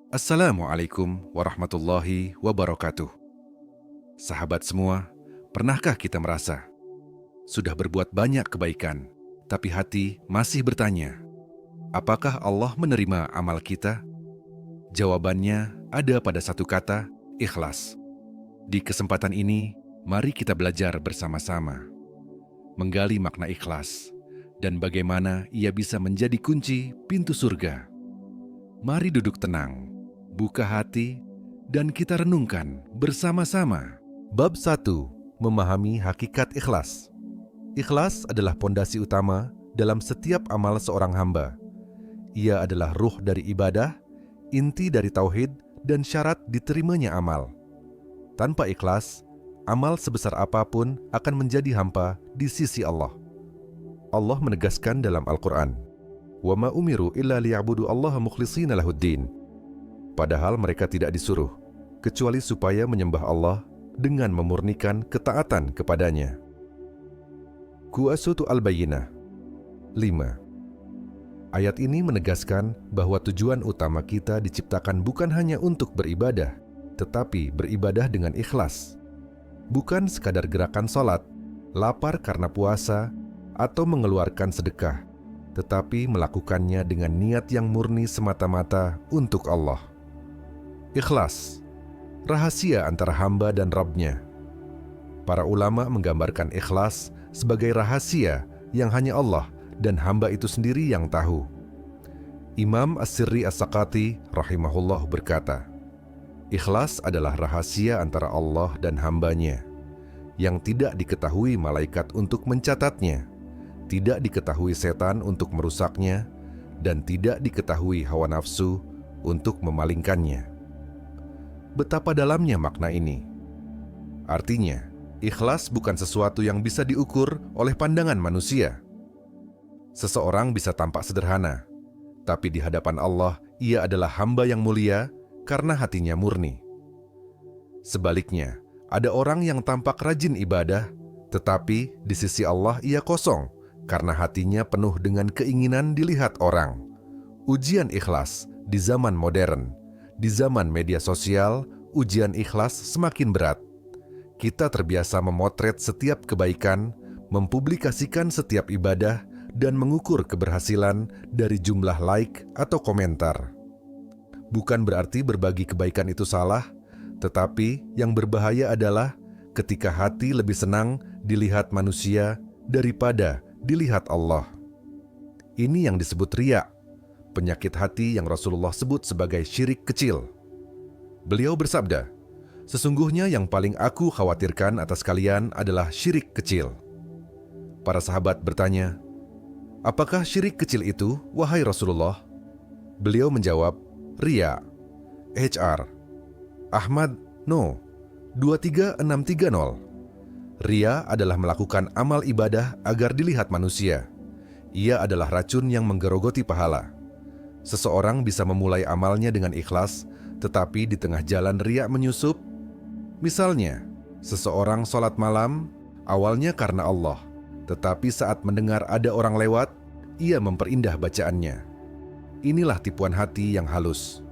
Assalamualaikum warahmatullahi wabarakatuh. Sahabat semua, pernahkah kita merasa sudah berbuat banyak kebaikan, tapi hati masih bertanya, apakah Allah menerima amal kita? Jawabannya ada pada satu kata, ikhlas. Di kesempatan ini, mari kita belajar bersama-sama, menggali makna ikhlas, dan bagaimana ia bisa menjadi kunci pintu surga. Mari duduk tenang, buka hati, dan kita renungkan bersama-sama. Bab 1. Memahami hakikat ikhlas. Ikhlas adalah pondasi utama dalam setiap amal seorang hamba. Ia adalah ruh dari ibadah, inti dari tauhid, dan syarat diterimanya amal. Tanpa ikhlas, amal sebesar apapun akan menjadi hampa di sisi Allah. Allah menegaskan dalam Al-Quran, "Wa ma umiru illa liya'budu Allaha mukhlishina lahuddin." Padahal mereka tidak disuruh, kecuali supaya menyembah Allah dengan memurnikan ketaatan kepadanya. Qasatu Al-Bayyinah 5. Ayat ini menegaskan bahwa tujuan utama kita diciptakan bukan hanya untuk beribadah, tetapi beribadah dengan ikhlas. Bukan sekadar gerakan sholat, lapar karena puasa, atau mengeluarkan sedekah, tetapi melakukannya dengan niat yang murni semata-mata untuk Allah. Ikhlas, rahasia antara hamba dan Rabb-Nya. Para ulama menggambarkan ikhlas sebagai rahasia yang hanya Allah dan hamba itu sendiri yang tahu. Imam As-Sirri As-Sakati rahimahullah berkata, ikhlas adalah rahasia antara Allah dan hambanya, yang tidak diketahui malaikat untuk mencatatnya, tidak diketahui setan untuk merusaknya, dan tidak diketahui hawa nafsu untuk memalingkannya. Betapa dalamnya makna ini. Artinya, ikhlas bukan sesuatu yang bisa diukur oleh pandangan manusia. Seseorang bisa tampak sederhana, tapi di hadapan Allah, ia adalah hamba yang mulia karena hatinya murni. Sebaliknya, ada orang yang tampak rajin ibadah, tetapi di sisi Allah ia kosong, karena hatinya penuh dengan keinginan dilihat orang. Ujian ikhlas di zaman modern, di zaman media sosial, ujian ikhlas semakin berat. Kita terbiasa memotret setiap kebaikan, mempublikasikan setiap ibadah, dan mengukur keberhasilan dari jumlah like atau komentar. Bukan berarti berbagi kebaikan itu salah, tetapi yang berbahaya adalah ketika hati lebih senang dilihat manusia daripada dilihat Allah. Ini yang disebut riya, penyakit hati yang Rasulullah sebut sebagai syirik kecil. Beliau bersabda, sesungguhnya yang paling aku khawatirkan atas kalian adalah syirik kecil. Para sahabat bertanya, apakah syirik kecil itu, wahai Rasulullah? Beliau menjawab, riya. HR Ahmad No 23630. Riya adalah melakukan amal ibadah agar dilihat manusia. Ia adalah racun yang menggerogoti pahala. Seseorang bisa memulai amalnya dengan ikhlas, tetapi di tengah jalan riya menyusup. Misalnya, seseorang sholat malam awalnya karena Allah, tetapi saat mendengar ada orang lewat, ia memperindah bacaannya. Inilah tipuan hati yang halus.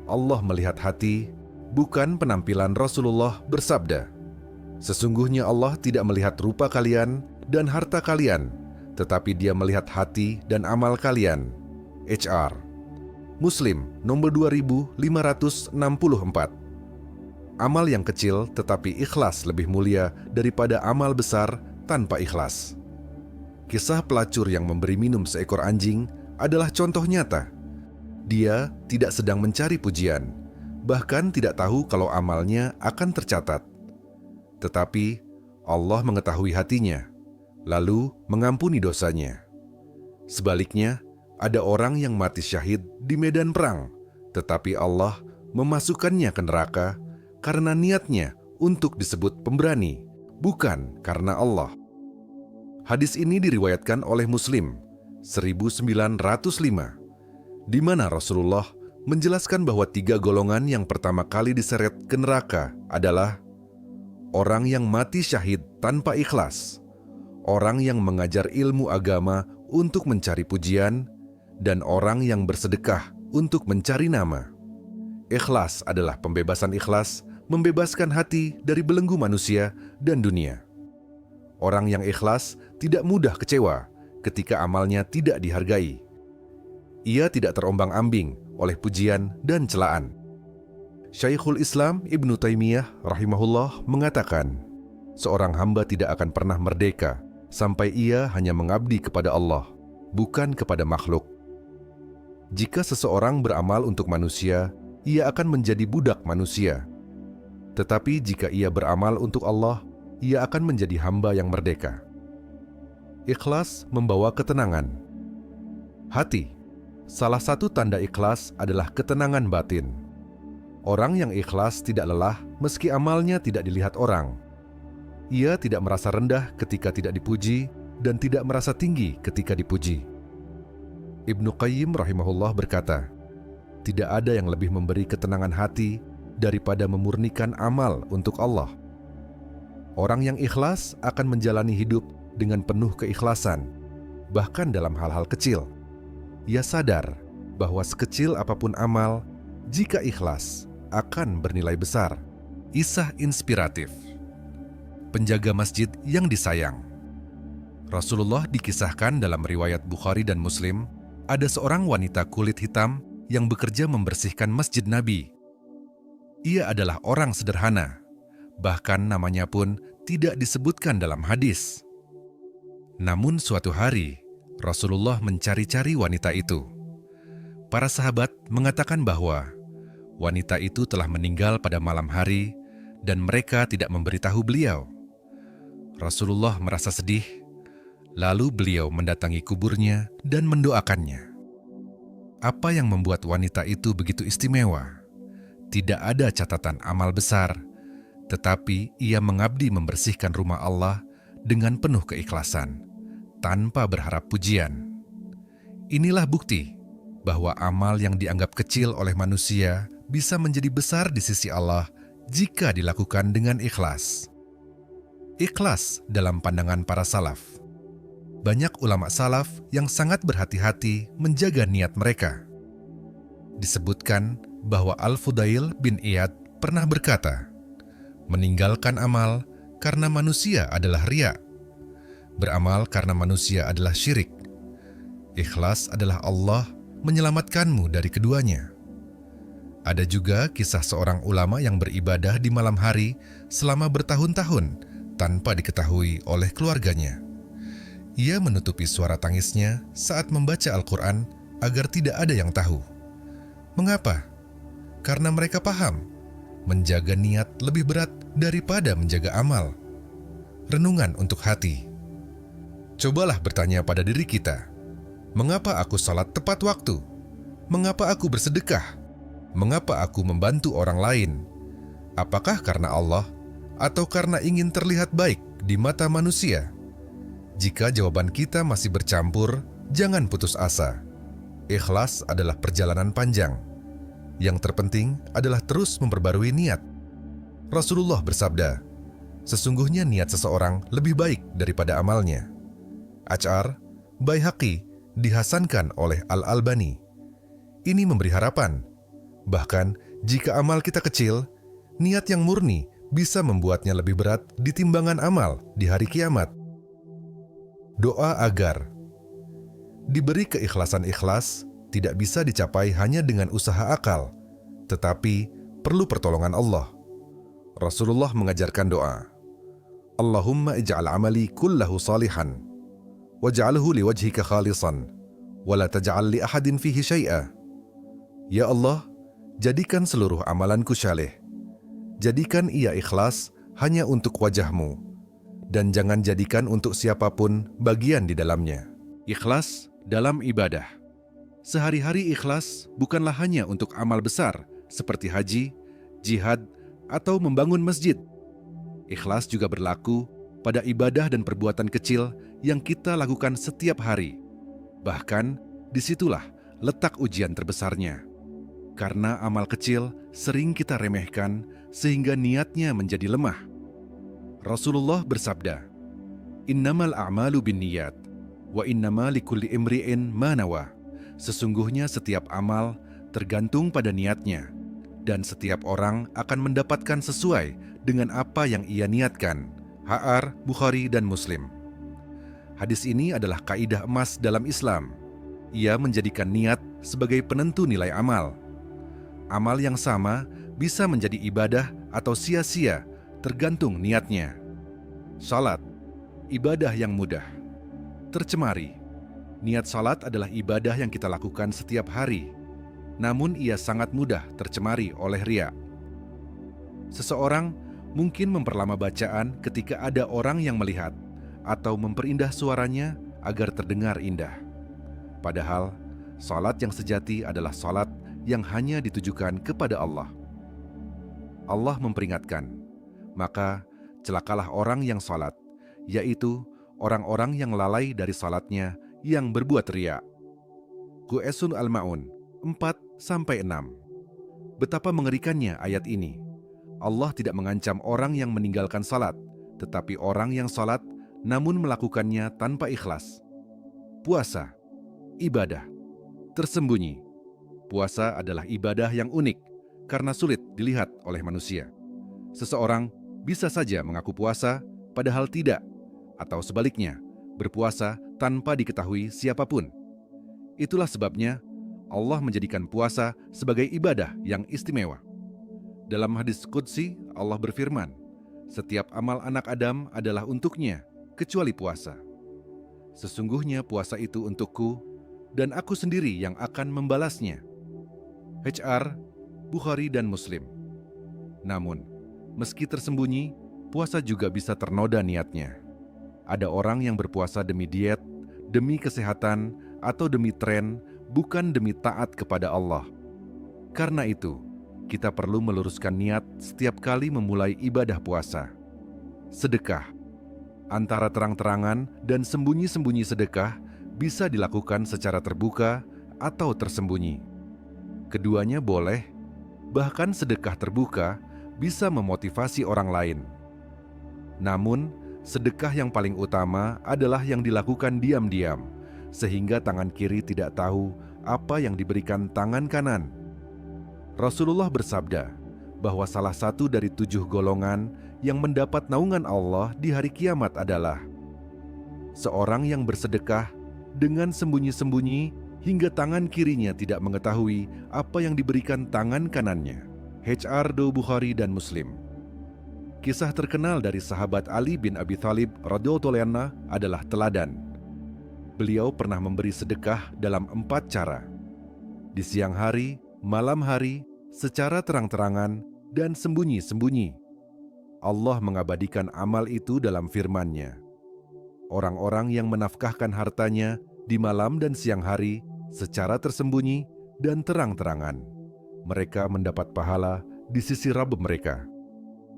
Allah melihat hati, bukan penampilan. Rasulullah bersabda, sesungguhnya Allah tidak melihat rupa kalian dan harta kalian, tetapi Dia melihat hati dan amal kalian. HR Muslim nomor 2564. Amal yang kecil tetapi ikhlas lebih mulia daripada amal besar tanpa ikhlas. Kisah pelacur yang memberi minum seekor anjing adalah contoh nyata. Dia tidak sedang mencari pujian, bahkan tidak tahu kalau amalnya akan tercatat. Tetapi Allah mengetahui hatinya, lalu mengampuni dosanya. Sebaliknya, ada orang yang mati syahid di medan perang, tetapi Allah memasukkannya ke neraka karena niatnya untuk disebut pemberani, bukan karena Allah. Hadis ini diriwayatkan oleh Muslim 1905, di mana Rasulullah menjelaskan bahwa 3 golongan yang pertama kali diseret ke neraka adalah orang yang mati syahid tanpa ikhlas, orang yang mengajar ilmu agama untuk mencari pujian, dan orang yang bersedekah untuk mencari nama. Ikhlas adalah pembebasan ikhlas, membebaskan hati dari belenggu manusia dan dunia. Orang yang ikhlas tidak mudah kecewa ketika amalnya tidak dihargai. Ia tidak terombang-ambing oleh pujian dan celaan. Syekhul Islam Ibnu Taimiyah rahimahullah mengatakan, seorang hamba tidak akan pernah merdeka sampai ia hanya mengabdi kepada Allah, bukan kepada makhluk. Jika seseorang beramal untuk manusia, ia akan menjadi budak manusia. Tetapi jika ia beramal untuk Allah, ia akan menjadi hamba yang merdeka. Ikhlas membawa ketenangan. Hati. Salah satu tanda ikhlas adalah ketenangan batin. Orang yang ikhlas tidak lelah meski amalnya tidak dilihat orang. Ia tidak merasa rendah ketika tidak dipuji dan tidak merasa tinggi ketika dipuji. Ibnu Qayyim rahimahullah berkata, tidak ada yang lebih memberi ketenangan hati daripada memurnikan amal untuk Allah. Orang yang ikhlas akan menjalani hidup dengan penuh keikhlasan, bahkan dalam hal-hal kecil. Ia sadar bahwa sekecil apapun amal, jika ikhlas, akan bernilai besar. Kisah inspiratif. Penjaga masjid yang disayang. Rasulullah dikisahkan dalam riwayat Bukhari dan Muslim, ada seorang wanita kulit hitam yang bekerja membersihkan masjid Nabi. Ia adalah orang sederhana, bahkan namanya pun tidak disebutkan dalam hadis. Namun suatu hari, Rasulullah mencari-cari wanita itu. Para sahabat mengatakan bahwa wanita itu telah meninggal pada malam hari dan mereka tidak memberitahu beliau. Rasulullah merasa sedih, lalu beliau mendatangi kuburnya dan mendoakannya. Apa yang membuat wanita itu begitu istimewa? Tidak ada catatan amal besar, tetapi ia mengabdi membersihkan rumah Allah dengan penuh keikhlasan, tanpa berharap pujian. Inilah bukti bahwa amal yang dianggap kecil oleh manusia bisa menjadi besar di sisi Allah jika dilakukan dengan ikhlas. Ikhlas dalam pandangan para salaf. Banyak ulama salaf yang sangat berhati-hati menjaga niat mereka. Disebutkan bahwa Al-Fudail bin Iyad pernah berkata, meninggalkan amal karena manusia adalah riya. Beramal karena manusia adalah syirik. Ikhlas adalah Allah menyelamatkanmu dari keduanya. Ada juga kisah seorang ulama yang beribadah di malam hari selama bertahun-tahun tanpa diketahui oleh keluarganya. Ia menutupi suara tangisnya saat membaca Al-Quran agar tidak ada yang tahu. Mengapa? Karena mereka paham, menjaga niat lebih berat daripada menjaga amal. Renungan untuk hati. Cobalah bertanya pada diri kita, mengapa aku salat tepat waktu? Mengapa aku bersedekah? Mengapa aku membantu orang lain? Apakah karena Allah atau karena ingin terlihat baik di mata manusia? Jika jawaban kita masih bercampur, jangan putus asa. Ikhlas adalah perjalanan panjang. Yang terpenting adalah terus memperbarui niat. Rasulullah bersabda, sesungguhnya niat seseorang lebih baik daripada amalnya. Ash'ar, Baihaqi, dihasankan oleh Al-Albani. Ini memberi harapan. Bahkan jika amal kita kecil, niat yang murni bisa membuatnya lebih berat di timbangan amal di hari kiamat. Doa agar diberi keikhlasan. Ikhlas tidak bisa dicapai hanya dengan usaha akal, tetapi perlu pertolongan Allah. Rasulullah mengajarkan doa, Allahumma ij'al amali kullahu salihan, waj'alhu liwajhika khalisan, wala taj'al li ahadin fihi syai'a. Ya Allah, jadikan seluruh amalanku syaleh. Jadikan ia ikhlas hanya untuk wajahmu, dan jangan jadikan untuk siapapun bagian di dalamnya. Ikhlas dalam ibadah. Sehari-hari ikhlas bukanlah hanya untuk amal besar seperti haji, jihad, atau membangun masjid. Ikhlas juga berlaku pada ibadah dan perbuatan kecil yang kita lakukan setiap hari. Bahkan disitulah letak ujian terbesarnya. Karena amal kecil sering kita remehkan sehingga niatnya menjadi lemah. Rasulullah bersabda, Innamal a'malu binniyat, wa innama likulli imri'in ma nawa. Sesungguhnya setiap amal tergantung pada niatnya, dan setiap orang akan mendapatkan sesuai dengan apa yang ia niatkan. HR, Bukhari, dan Muslim. Hadis ini adalah kaidah emas dalam Islam. Ia menjadikan niat sebagai penentu nilai amal. Amal yang sama bisa menjadi ibadah atau sia-sia, tergantung niatnya. Salat, ibadah yang mudah. Tercemari. Niat salat adalah ibadah yang kita lakukan setiap hari, namun ia sangat mudah tercemari oleh riya. Seseorang mungkin memperlama bacaan ketika ada orang yang melihat, atau memperindah suaranya agar terdengar indah. Padahal, salat yang sejati adalah salat yang hanya ditujukan kepada Allah. Allah memperingatkan, maka celakalah orang yang salat, yaitu orang-orang yang lalai dari salatnya yang berbuat riya. Qusun Al-Ma'un 4-6. Betapa mengerikannya ayat ini. Allah tidak mengancam orang yang meninggalkan salat, tetapi orang yang salat namun melakukannya tanpa ikhlas. Puasa, ibadah, tersembunyi. Puasa adalah ibadah yang unik karena sulit dilihat oleh manusia. Seseorang bisa saja mengaku puasa, padahal tidak, atau sebaliknya, berpuasa tanpa diketahui siapapun. Itulah sebabnya Allah menjadikan puasa sebagai ibadah yang istimewa. Dalam hadis qudsi, Allah berfirman, "Setiap amal anak Adam adalah untuknya, kecuali puasa. Sesungguhnya puasa itu untukku, dan aku sendiri yang akan membalasnya." HR, Bukhari, dan Muslim. Namun, meski tersembunyi, puasa juga bisa ternoda niatnya. Ada orang yang berpuasa demi diet, demi kesehatan, atau demi tren, bukan demi taat kepada Allah. Karena itu, kita perlu meluruskan niat setiap kali memulai ibadah puasa. Sedekah. Antara terang-terangan dan sembunyi-sembunyi sedekah bisa dilakukan secara terbuka atau tersembunyi. Keduanya boleh, bahkan sedekah terbuka bisa memotivasi orang lain. Namun, sedekah yang paling utama adalah yang dilakukan diam-diam, sehingga tangan kiri tidak tahu apa yang diberikan tangan kanan. Rasulullah bersabda bahwa salah satu dari 7 golongan yang mendapat naungan Allah di hari kiamat adalah seorang yang bersedekah dengan sembunyi-sembunyi hingga tangan kirinya tidak mengetahui apa yang diberikan tangan kanannya. HR Bukhari dan Muslim. Kisah terkenal dari sahabat Ali bin Abi Thalib radhiyallahu anhu adalah teladan. Beliau pernah memberi sedekah dalam 4 cara. Di siang hari, malam hari, secara terang-terangan, dan sembunyi-sembunyi. Allah mengabadikan amal itu dalam firman-Nya. Orang-orang yang menafkahkan hartanya di malam dan siang hari secara tersembunyi dan terang-terangan, mereka mendapat pahala di sisi Rabb mereka.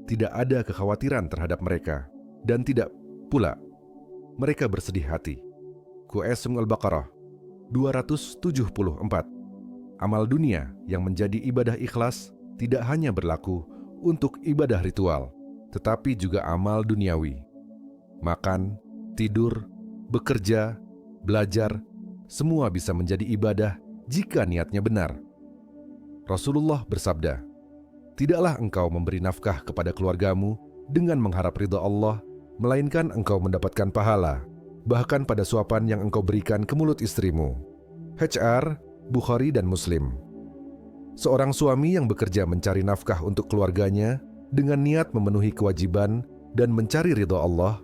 Tidak ada kekhawatiran terhadap mereka, dan tidak pula mereka bersedih hati. Qusun Al-Baqarah 274. Amal dunia yang menjadi ibadah ikhlas tidak hanya berlaku untuk ibadah ritual, tetapi juga amal duniawi. Makan, tidur, bekerja, belajar, semua bisa menjadi ibadah jika niatnya benar. Rasulullah bersabda, "Tidaklah engkau memberi nafkah kepada keluargamu dengan mengharap ridha Allah, melainkan engkau mendapatkan pahala, bahkan pada suapan yang engkau berikan ke mulut istrimu." HR, Bukhari, dan Muslim. Seorang suami yang bekerja mencari nafkah untuk keluarganya dengan niat memenuhi kewajiban dan mencari ridha Allah,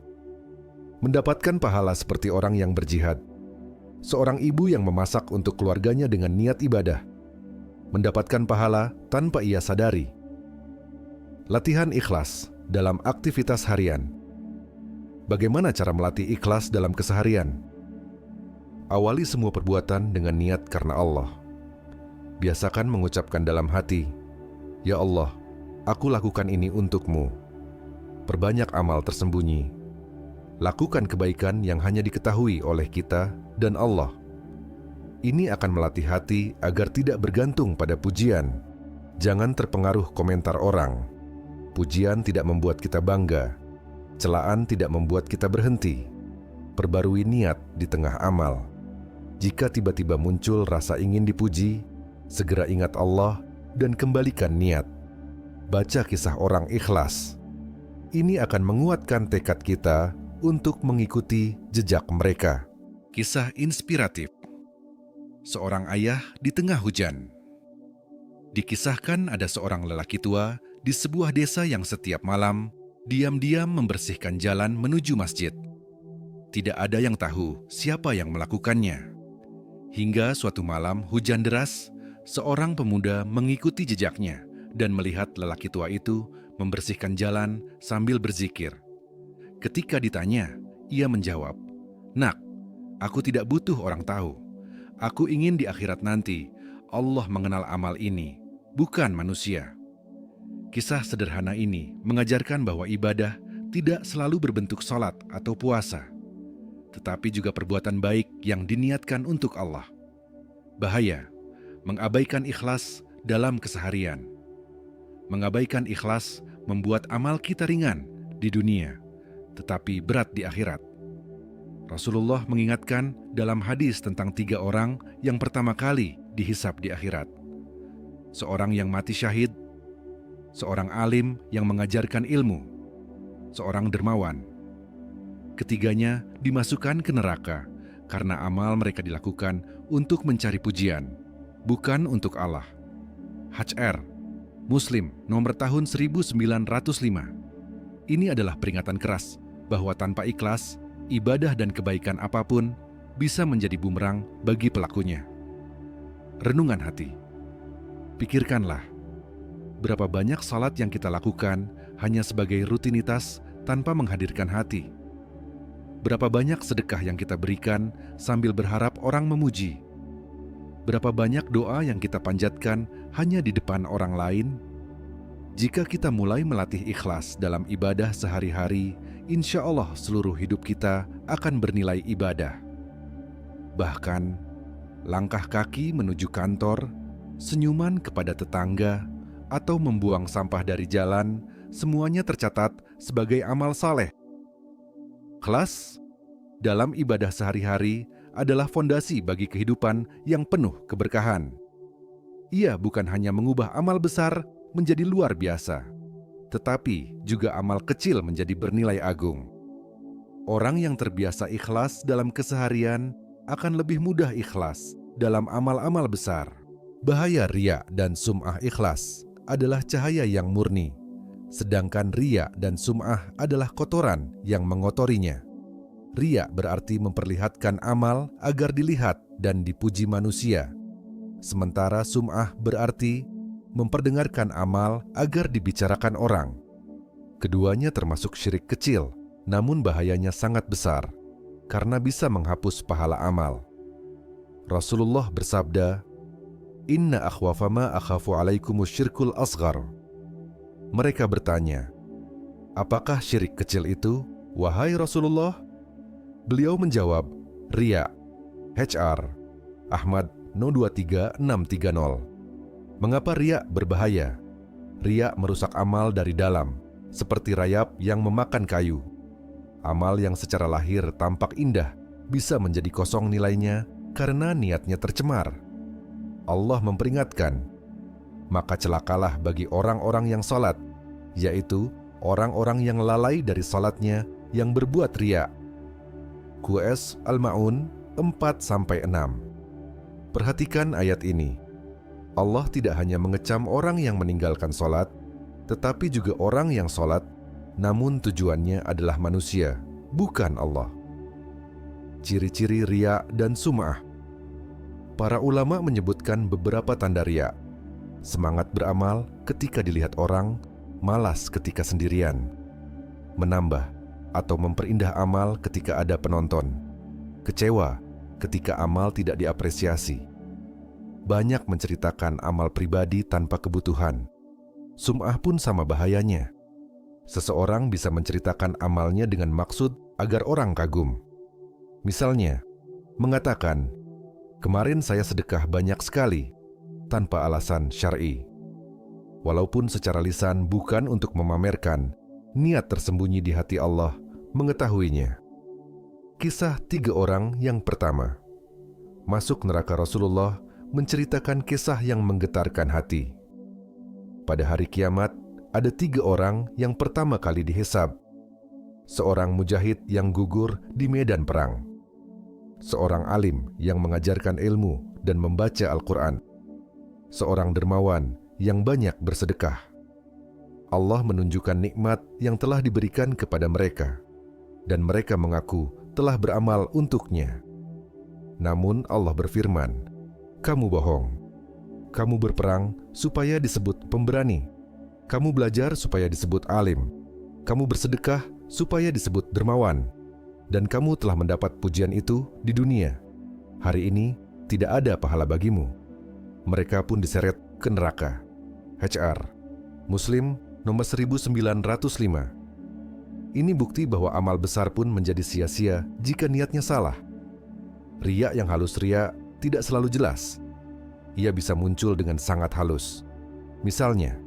mendapatkan pahala seperti orang yang berjihad. Seorang ibu yang memasak untuk keluarganya dengan niat ibadah, mendapatkan pahala tanpa ia sadari. Latihan ikhlas dalam aktivitas harian. Bagaimana cara melatih ikhlas dalam keseharian? Awali semua perbuatan dengan niat karena Allah. Biasakan mengucapkan dalam hati, "Ya Allah, aku lakukan ini untuk-Mu." Perbanyak amal tersembunyi. Lakukan kebaikan yang hanya diketahui oleh kita dan Allah. Ini akan melatih hati agar tidak bergantung pada pujian. Jangan terpengaruh komentar orang. Pujian tidak membuat kita bangga. Celaan tidak membuat kita berhenti. Perbarui niat di tengah amal. Jika tiba-tiba muncul rasa ingin dipuji, segera ingat Allah dan kembalikan niat. Baca kisah orang ikhlas. Ini akan menguatkan tekad kita untuk mengikuti jejak mereka. Kisah inspiratif. Seorang ayah di tengah hujan. Dikisahkan ada seorang lelaki tua di sebuah desa yang setiap malam diam-diam membersihkan jalan menuju masjid. Tidak ada yang tahu siapa yang melakukannya. Hingga suatu malam hujan deras, seorang pemuda mengikuti jejaknya dan melihat lelaki tua itu membersihkan jalan sambil berzikir. Ketika ditanya, ia menjawab, "Nak, aku tidak butuh orang tahu. Aku ingin di akhirat nanti Allah mengenal amal ini, bukan manusia." Kisah sederhana ini mengajarkan bahwa ibadah tidak selalu berbentuk salat atau puasa, tetapi juga perbuatan baik yang diniatkan untuk Allah. Bahaya, mengabaikan ikhlas dalam keseharian. Mengabaikan ikhlas membuat amal kita ringan di dunia, tetapi berat di akhirat. Rasulullah mengingatkan dalam hadis tentang 3 orang yang pertama kali dihisab di akhirat. Seorang yang mati syahid, seorang alim yang mengajarkan ilmu, seorang dermawan. Ketiganya dimasukkan ke neraka karena amal mereka dilakukan untuk mencari pujian, bukan untuk Allah. HR, Muslim, nomor tahun 1905. Ini adalah peringatan keras bahwa tanpa ikhlas, ibadah dan kebaikan apapun bisa menjadi bumerang bagi pelakunya. Renungan hati. Pikirkanlah, berapa banyak salat yang kita lakukan hanya sebagai rutinitas tanpa menghadirkan hati? Berapa banyak sedekah yang kita berikan sambil berharap orang memuji? Berapa banyak doa yang kita panjatkan hanya di depan orang lain? Jika kita mulai melatih ikhlas dalam ibadah sehari-hari, insya Allah seluruh hidup kita akan bernilai ibadah. Bahkan, langkah kaki menuju kantor, senyuman kepada tetangga, atau membuang sampah dari jalan, semuanya tercatat sebagai amal saleh. Ikhlas dalam ibadah sehari-hari adalah fondasi bagi kehidupan yang penuh keberkahan. Ia bukan hanya mengubah amal besar menjadi luar biasa, tetapi juga amal kecil menjadi bernilai agung. Orang yang terbiasa ikhlas dalam keseharian akan lebih mudah ikhlas dalam amal-amal besar. Bahaya riya dan sum'ah ikhlas adalah cahaya yang murni, sedangkan riya dan sum'ah adalah kotoran yang mengotorinya. Riya berarti memperlihatkan amal agar dilihat dan dipuji manusia, sementara sum'ah berarti memperdengarkan amal agar dibicarakan orang. Keduanya termasuk syirik kecil, namun bahayanya sangat besar, karena bisa menghapus pahala amal. Rasulullah bersabda, "Inna akhwafa ma akhafu alaikumus syirkul asghar." Mereka bertanya, "Apakah syirik kecil itu, wahai Rasulullah?" Beliau menjawab, "Riya." HR, Ahmad 023630. Mengapa riya berbahaya? Riya merusak amal dari dalam, seperti rayap yang memakan kayu. Amal yang secara lahir tampak indah bisa menjadi kosong nilainya karena niatnya tercemar. Allah memperingatkan, maka celakalah bagi orang-orang yang salat, yaitu orang-orang yang lalai dari salatnya yang berbuat riya. QS Al-Ma'un 4-6. Perhatikan ayat ini. Allah tidak hanya mengecam orang yang meninggalkan salat, tetapi juga orang yang salat, namun tujuannya adalah manusia, bukan Allah. Ciri-ciri riya dan sum'ah. Para ulama menyebutkan beberapa tanda riya. Semangat beramal ketika dilihat orang, malas ketika sendirian. Menambah atau memperindah amal ketika ada penonton. Kecewa ketika amal tidak diapresiasi. Banyak menceritakan amal pribadi tanpa kebutuhan. Sum'ah pun sama bahayanya. Seseorang bisa menceritakan amalnya dengan maksud agar orang kagum. Misalnya, mengatakan, "Kemarin saya sedekah banyak sekali," tanpa alasan syar'i. Walaupun secara lisan bukan untuk memamerkan, niat tersembunyi di hati Allah mengetahuinya. Kisah 3 orang yang pertama. Masuk neraka Rasulullah menceritakan kisah yang menggetarkan hati. Pada hari kiamat, ada 3 orang yang pertama kali dihisab. Seorang mujahid yang gugur di medan perang. Seorang alim yang mengajarkan ilmu dan membaca Al-Quran. Seorang dermawan yang banyak bersedekah. Allah menunjukkan nikmat yang telah diberikan kepada mereka, dan mereka mengaku telah beramal untuknya. Namun Allah berfirman, "Kamu bohong. Kamu berperang supaya disebut pemberani. Kamu belajar supaya disebut alim. Kamu bersedekah supaya disebut dermawan. Dan kamu telah mendapat pujian itu di dunia. Hari ini tidak ada pahala bagimu." Mereka pun diseret ke neraka. HR Muslim nomor 1905. Ini bukti bahwa amal besar pun menjadi sia-sia jika niatnya salah. Riya yang halus riya tidak selalu jelas. Ia bisa muncul dengan sangat halus. Misalnya,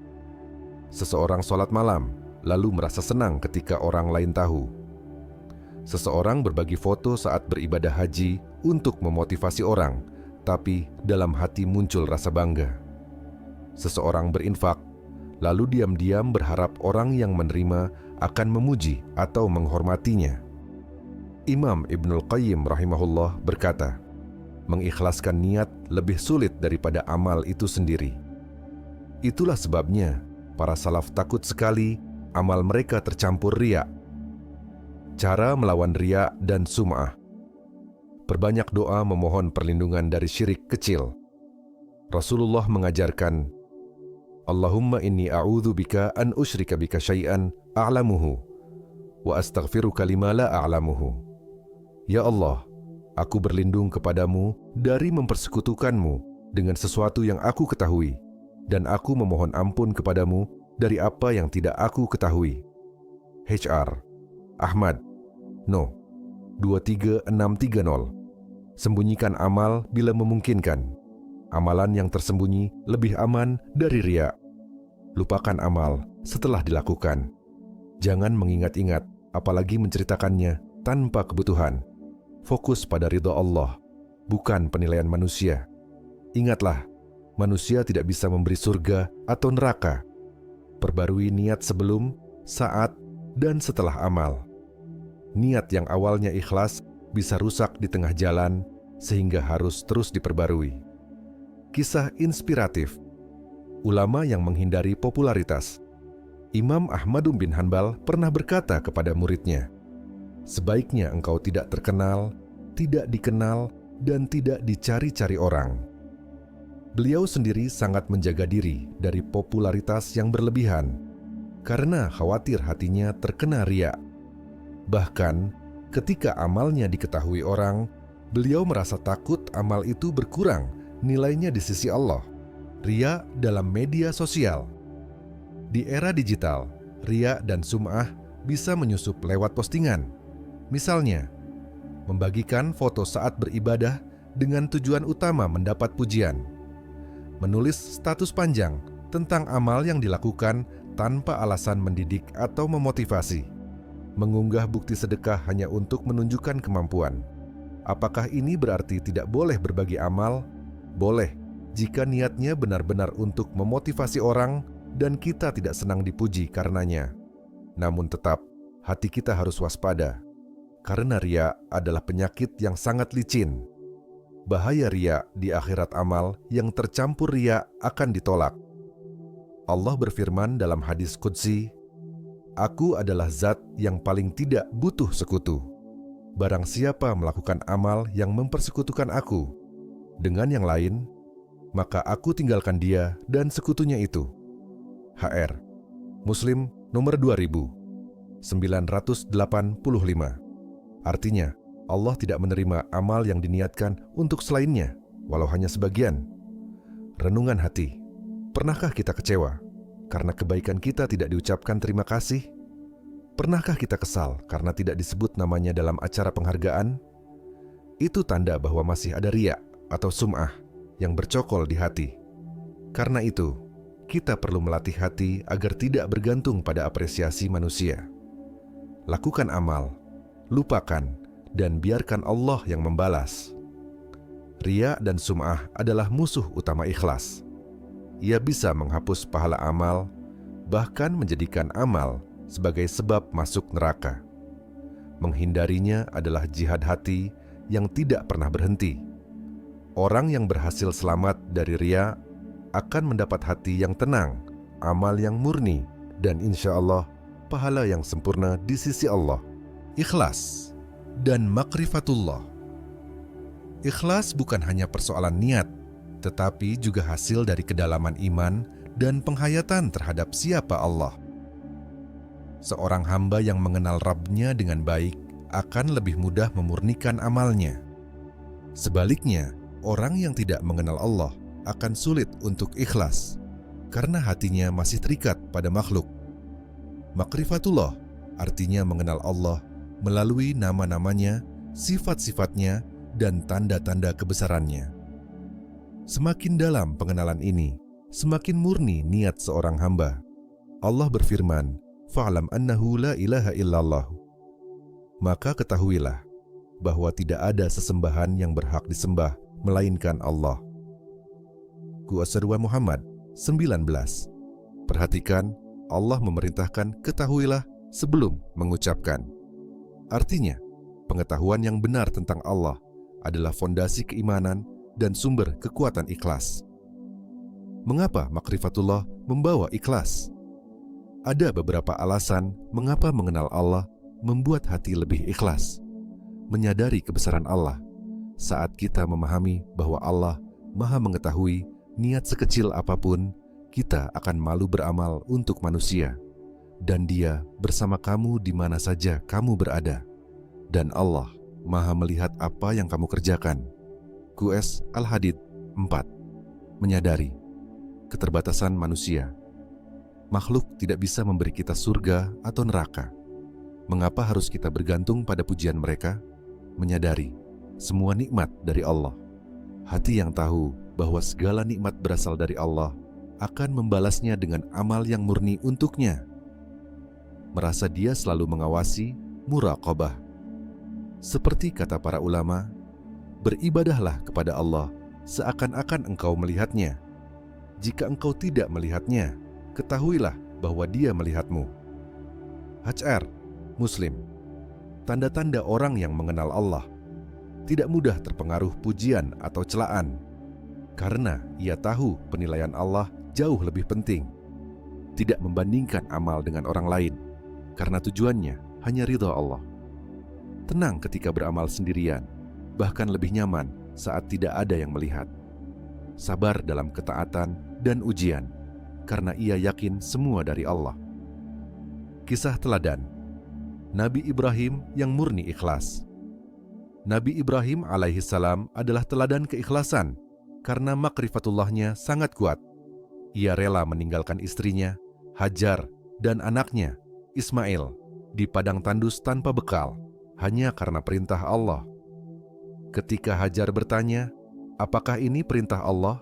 seseorang sholat malam lalu merasa senang ketika orang lain tahu. Seseorang berbagi foto saat beribadah haji untuk memotivasi orang, tapi dalam hati muncul rasa bangga. Seseorang berinfak, lalu diam-diam berharap orang yang menerima akan memuji atau menghormatinya. Imam Ibnul Qayyim rahimahullah berkata, mengikhlaskan niat lebih sulit daripada amal itu sendiri. Itulah sebabnya para salaf takut sekali amal mereka tercampur riya. Cara melawan riya dan sum'ah. Perbanyak doa memohon perlindungan dari syirik kecil. Rasulullah mengajarkan, Allahumma inni a'udzu bika an usyrika bika syai'an a'lamuhu wa astaghfiruka lima la a'lamuhu. Ya Allah, aku berlindung kepadamu dari mempersekutukanmu dengan sesuatu yang aku ketahui, dan aku memohon ampun kepadamu dari apa yang tidak aku ketahui. HR Ahmad No 23630. Sembunyikan amal bila memungkinkan. Amalan yang tersembunyi lebih aman dari riya. Lupakan amal setelah dilakukan. Jangan mengingat-ingat, apalagi menceritakannya tanpa kebutuhan. Fokus pada ridha Allah, bukan penilaian manusia. Ingatlah, manusia tidak bisa memberi surga atau neraka. Perbarui niat sebelum, saat, dan setelah amal. Niat yang awalnya ikhlas bisa rusak di tengah jalan sehingga harus terus diperbarui. Kisah inspiratif. Ulama yang menghindari popularitas. Imam Ahmad bin Hanbal pernah berkata kepada muridnya, sebaiknya engkau tidak terkenal, tidak dikenal, dan tidak dicari-cari orang. Beliau sendiri sangat menjaga diri dari popularitas yang berlebihan karena khawatir hatinya terkena riya. Bahkan, ketika amalnya diketahui orang, beliau merasa takut amal itu berkurang nilainya di sisi Allah. Riya dalam media sosial. Di era digital, riya dan sum'ah bisa menyusup lewat postingan. Misalnya, membagikan foto saat beribadah dengan tujuan utama mendapat pujian. Menulis status panjang tentang amal yang dilakukan tanpa alasan mendidik atau memotivasi. Mengunggah bukti sedekah hanya untuk menunjukkan kemampuan. Apakah ini berarti tidak boleh berbagi amal? Boleh, jika niatnya benar-benar untuk memotivasi orang dan kita tidak senang dipuji karenanya. Namun tetap, hati kita harus waspada. Karena riya adalah penyakit yang sangat licin. Bahaya riya di akhirat amal yang tercampur riya akan ditolak. Allah berfirman dalam hadis qudsi, Aku adalah zat yang paling tidak butuh sekutu. Barang siapa melakukan amal yang mempersekutukan aku dengan yang lain, maka aku tinggalkan dia dan sekutunya itu. HR Muslim nomor 2985. Artinya, Allah tidak menerima amal yang diniatkan untuk selainnya, walau hanya sebagian. Renungan hati. Pernahkah kita kecewa karena kebaikan kita tidak diucapkan terima kasih? Pernahkah kita kesal karena tidak disebut namanya dalam acara penghargaan? Itu tanda bahwa masih ada riya atau sum'ah yang bercokol di hati. Karena itu, kita perlu melatih hati agar tidak bergantung pada apresiasi manusia. Lakukan amal, lupakan, dan biarkan Allah yang membalas. Riya dan sum'ah adalah musuh utama ikhlas. ia bisa menghapus pahala amal, bahkan menjadikan amal sebagai sebab masuk neraka. Menghindarinya adalah jihad hati yang tidak pernah berhenti. Orang yang berhasil selamat dari riya akan mendapat hati yang tenang, amal yang murni, dan insya Allah pahala yang sempurna di sisi Allah. Ikhlas dan makrifatullah. Ikhlas bukan hanya persoalan niat, tetapi juga hasil dari kedalaman iman dan penghayatan terhadap siapa Allah. Seorang hamba yang mengenal Rabb-nya dengan baik akan lebih mudah memurnikan amalnya. Sebaliknya, orang yang tidak mengenal Allah akan sulit untuk ikhlas karena hatinya masih terikat pada makhluk. Makrifatullah artinya mengenal Allah melalui nama-namanya, sifat-sifatnya, dan tanda-tanda kebesarannya. Semakin dalam pengenalan ini, semakin murni niat seorang hamba. Allah berfirman, "Fa'lam annahu la ilaha illallah." Maka ketahuilah bahwa tidak ada sesembahan yang berhak disembah melainkan Allah. Qasr Muhammad 19. Perhatikan, Allah memerintahkan ketahuilah sebelum mengucapkan. Artinya, pengetahuan yang benar tentang Allah adalah fondasi keimanan dan sumber kekuatan ikhlas. Mengapa makrifatullah membawa ikhlas? Ada beberapa alasan mengapa mengenal Allah membuat hati lebih ikhlas. Menyadari kebesaran Allah. Saat kita memahami bahwa Allah Maha mengetahui niat sekecil apapun, kita akan malu beramal untuk manusia. Dan Dia bersama kamu di mana saja kamu berada. Dan Allah Maha melihat apa yang kamu kerjakan. QS Al-Hadid 4. Menyadari keterbatasan manusia. Makhluk tidak bisa memberi kita surga atau neraka. Mengapa harus kita bergantung pada pujian mereka? Menyadari semua nikmat dari Allah. Hati yang tahu bahwa segala nikmat berasal dari Allah akan membalasnya dengan amal yang murni untuknya. Merasa Dia selalu mengawasi, muraqabah. Seperti kata para ulama, beribadahlah kepada Allah seakan-akan engkau melihatnya. Jika engkau tidak melihatnya, ketahuilah bahwa Dia melihatmu. HR Muslim. Tanda-tanda orang yang mengenal Allah. Tidak mudah terpengaruh pujian atau celaan, karena ia tahu penilaian Allah jauh lebih penting. Tidak membandingkan amal dengan orang lain, karena tujuannya hanya ridha Allah. Tenang ketika beramal sendirian, bahkan lebih nyaman saat tidak ada yang melihat. Sabar dalam ketaatan dan ujian, karena ia yakin semua dari Allah. Kisah teladan Nabi Ibrahim yang murni ikhlas. Nabi Ibrahim alaihissalam adalah teladan keikhlasan karena makrifatullahnya sangat kuat. Ia rela meninggalkan istrinya, Hajar, dan anaknya, Ismail, di padang tandus tanpa bekal, hanya karena perintah Allah. Ketika Hajar bertanya, "Apakah ini perintah Allah?"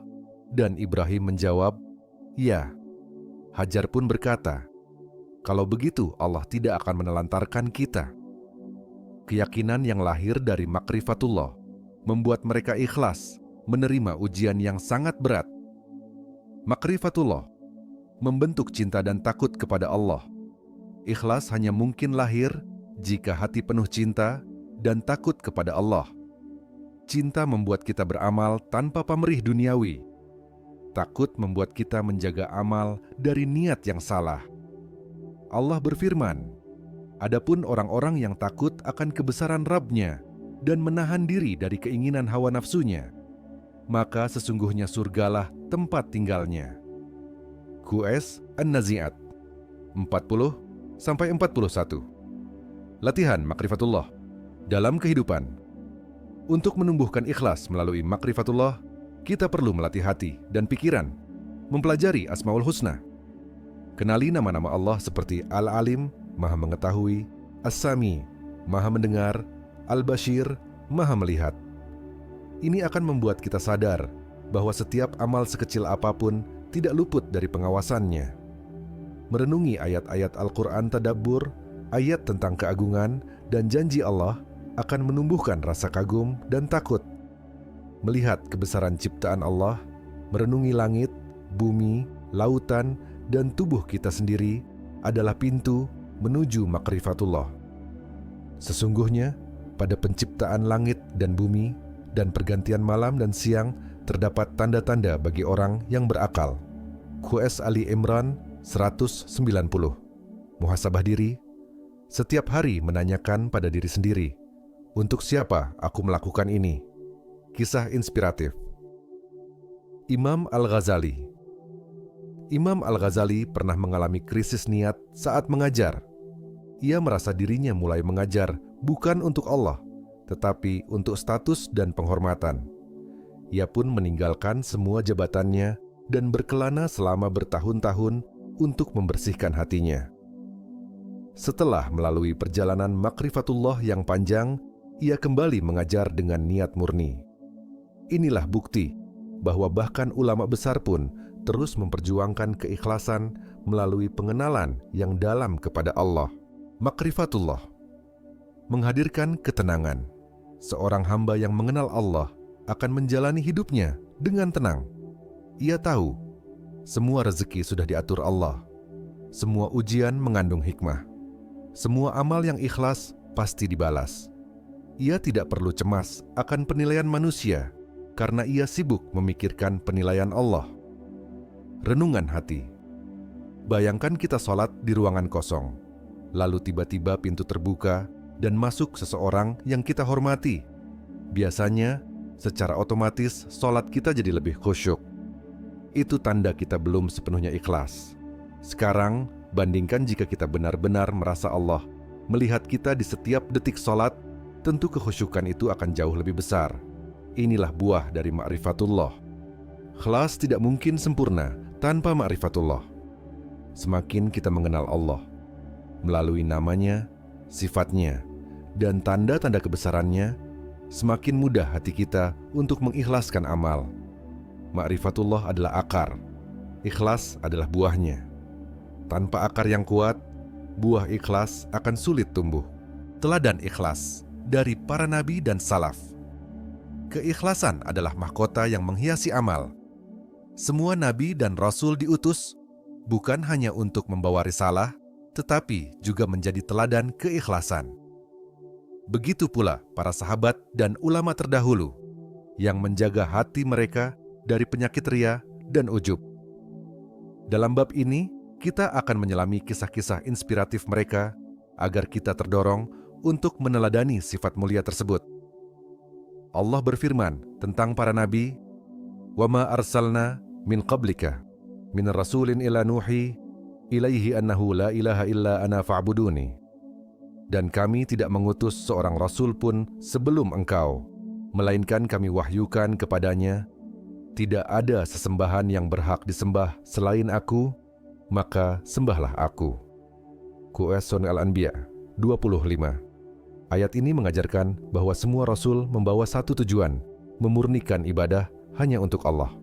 Dan Ibrahim menjawab, "Ya." Hajar pun berkata, "Kalau begitu Allah tidak akan menelantarkan kita." Keyakinan yang lahir dari makrifatullah membuat mereka ikhlas menerima ujian yang sangat berat. Makrifatullah membentuk cinta dan takut kepada Allah. Ikhlas hanya mungkin lahir jika hati penuh cinta dan takut kepada Allah. Cinta membuat kita beramal tanpa pamrih duniawi. Takut membuat kita menjaga amal dari niat yang salah. Allah berfirman, "Adapun orang-orang yang takut akan kebesaran Rabb-nya dan menahan diri dari keinginan hawa nafsunya, maka sesungguhnya surgalah tempat tinggalnya." QS An-Nazi'at 40-41. Latihan makrifatullah dalam kehidupan. Untuk menumbuhkan ikhlas melalui makrifatullah, kita perlu melatih hati dan pikiran, mempelajari Asmaul Husna. Kenali nama-nama Allah seperti Al-Alim, Maha Mengetahui, As-Sami, Maha Mendengar, Al-Bashir, Maha Melihat. Ini akan membuat kita sadar bahwa setiap amal sekecil apapun tidak luput dari pengawasannya. Merenungi ayat-ayat Al-Quran tadabbur, ayat tentang keagungan dan janji Allah akan menumbuhkan rasa kagum dan takut. Melihat kebesaran ciptaan Allah, merenungi langit, bumi, lautan, dan tubuh kita sendiri adalah pintu menuju makrifatullah. Sesungguhnya, pada penciptaan langit dan bumi dan pergantian malam dan siang terdapat tanda-tanda bagi orang yang berakal. QS Ali Imran 190. Muhasabah diri, setiap hari menanyakan pada diri sendiri, untuk siapa aku melakukan ini? Kisah inspiratif. Imam Al-Ghazali. Imam Al-Ghazali pernah mengalami krisis niat saat mengajar. Ia merasa dirinya mulai mengajar bukan untuk Allah, tetapi untuk status dan penghormatan. Ia pun meninggalkan semua jabatannya dan berkelana selama bertahun-tahun untuk membersihkan hatinya. Setelah melalui perjalanan makrifatullah yang panjang, ia kembali mengajar dengan niat murni. Inilah bukti bahwa bahkan ulama besar pun terus memperjuangkan keikhlasan melalui pengenalan yang dalam kepada Allah. Makrifatullah menghadirkan ketenangan. Seorang hamba yang mengenal Allah akan menjalani hidupnya dengan tenang. Ia tahu semua rezeki sudah diatur Allah. Semua ujian mengandung hikmah. Semua amal yang ikhlas pasti dibalas. Ia tidak perlu cemas akan penilaian manusia karena ia sibuk memikirkan penilaian Allah. Renungan hati. Bayangkan kita sholat di ruangan kosong. Lalu tiba-tiba pintu terbuka dan masuk seseorang yang kita hormati. Biasanya, secara otomatis sholat kita jadi lebih khusyuk. Itu tanda kita belum sepenuhnya ikhlas. Sekarang, bandingkan jika kita benar-benar merasa Allah melihat kita di setiap detik sholat, tentu kekhusyukan itu akan jauh lebih besar. Inilah buah dari ma'rifatullah. Ikhlas tidak mungkin sempurna tanpa ma'rifatullah. Semakin kita mengenal Allah, melalui namanya, sifatnya, dan tanda-tanda kebesarannya, semakin mudah hati kita untuk mengikhlaskan amal. Ma'rifatullah adalah akar, ikhlas adalah buahnya. Tanpa akar yang kuat, buah ikhlas akan sulit tumbuh. Teladan ikhlas dari para nabi dan salaf. Keikhlasan adalah mahkota yang menghiasi amal. Semua nabi dan rasul diutus bukan hanya untuk membawa risalah, tetapi juga menjadi teladan keikhlasan. Begitu pula para sahabat dan ulama terdahulu yang menjaga hati mereka dari penyakit ria dan ujub. Dalam bab ini, kita akan menyelami kisah-kisah inspiratif mereka agar kita terdorong untuk meneladani sifat mulia tersebut. Allah berfirman tentang para nabi, "Wa ma arsalna min qablika min rasulin ila nuhi ilaihi annahu la ilaha illa ana fa'buduni." Dan kami tidak mengutus seorang rasul pun sebelum engkau, melainkan kami wahyukan kepadanya, tidak ada sesembahan yang berhak disembah selain aku, maka sembahlah aku. QS Sunan Al-Anbiya 25. Ayat ini mengajarkan bahwa semua rasul membawa satu tujuan, memurnikan ibadah hanya untuk Allah.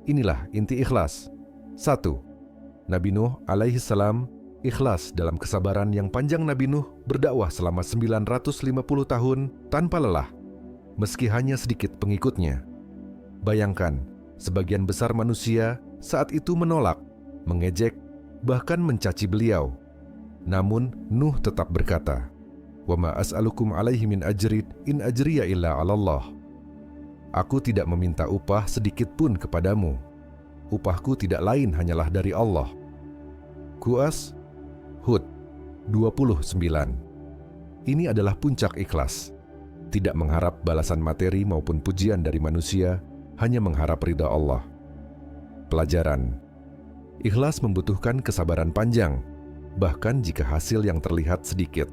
Inilah inti ikhlas. 1. Nabi Nuh alaihi salam ikhlas dalam kesabaran yang panjang. Nabi Nuh berdakwah selama 950 tahun tanpa lelah, meski hanya sedikit pengikutnya. Bayangkan, sebagian besar manusia saat itu menolak, mengejek, bahkan mencaci beliau. Namun Nuh tetap berkata, "Wa ma as'alukum alaihi min ajrin in ajriya illa 'ala Allah." Aku tidak meminta upah sedikit pun kepadamu. Upahku tidak lain hanyalah dari Allah. QS Hud 29. Ini adalah puncak ikhlas. Tidak mengharap balasan materi maupun pujian dari manusia, hanya mengharap ridha Allah. Pelajaran. Ikhlas membutuhkan kesabaran panjang, bahkan jika hasil yang terlihat sedikit.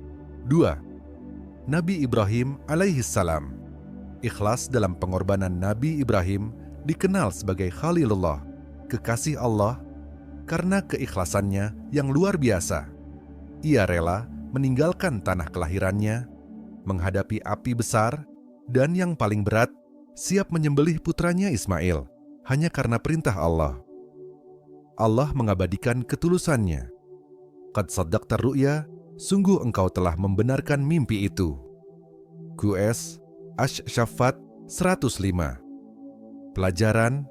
2. Nabi Ibrahim alaihi salam. Ikhlas dalam pengorbanan Nabi Ibrahim dikenal sebagai Khalilullah, kekasih Allah, karena keikhlasannya yang luar biasa. Ia rela meninggalkan tanah kelahirannya, menghadapi api besar, dan yang paling berat, siap menyembelih putranya Ismail, hanya karena perintah Allah. Allah mengabadikan ketulusannya. Qad saddaqta ru'ya, sungguh engkau telah membenarkan mimpi itu. QS Ash-Shaffat 105. Pelajaran.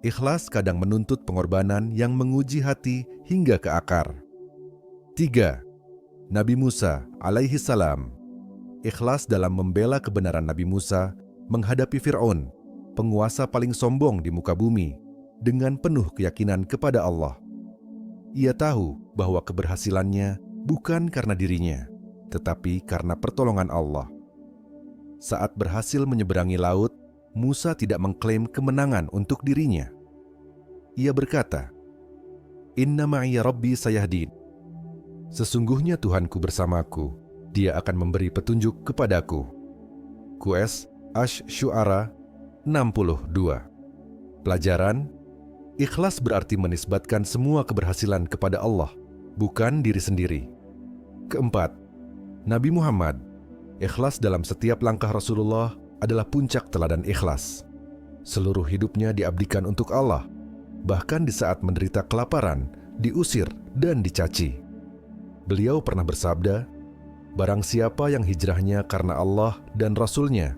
Ikhlas kadang menuntut pengorbanan yang menguji hati hingga ke akar. 3. Nabi Musa alaihi salam. Ikhlas dalam membela kebenaran Nabi Musa menghadapi Fir'aun, penguasa paling sombong di muka bumi, dengan penuh keyakinan kepada Allah. Ia tahu bahwa keberhasilannya bukan karena dirinya, tetapi karena pertolongan Allah. Saat berhasil menyeberangi laut, Musa tidak mengklaim kemenangan untuk dirinya. Ia berkata, "Inna ma'iya Rabbi sayahdin." Sesungguhnya Tuhanku bersamaku, Dia akan memberi petunjuk kepadaku. QS Asy-Syu'ara 62. Pelajaran, ikhlas berarti menisbatkan semua keberhasilan kepada Allah, bukan diri sendiri. 4. Nabi Muhammad. Ikhlas dalam setiap langkah Rasulullah adalah puncak teladan ikhlas. Seluruh hidupnya diabdikan untuk Allah, bahkan di saat menderita kelaparan, diusir, dan dicaci. Beliau pernah bersabda, "Barang siapa yang hijrahnya karena Allah dan Rasul-Nya,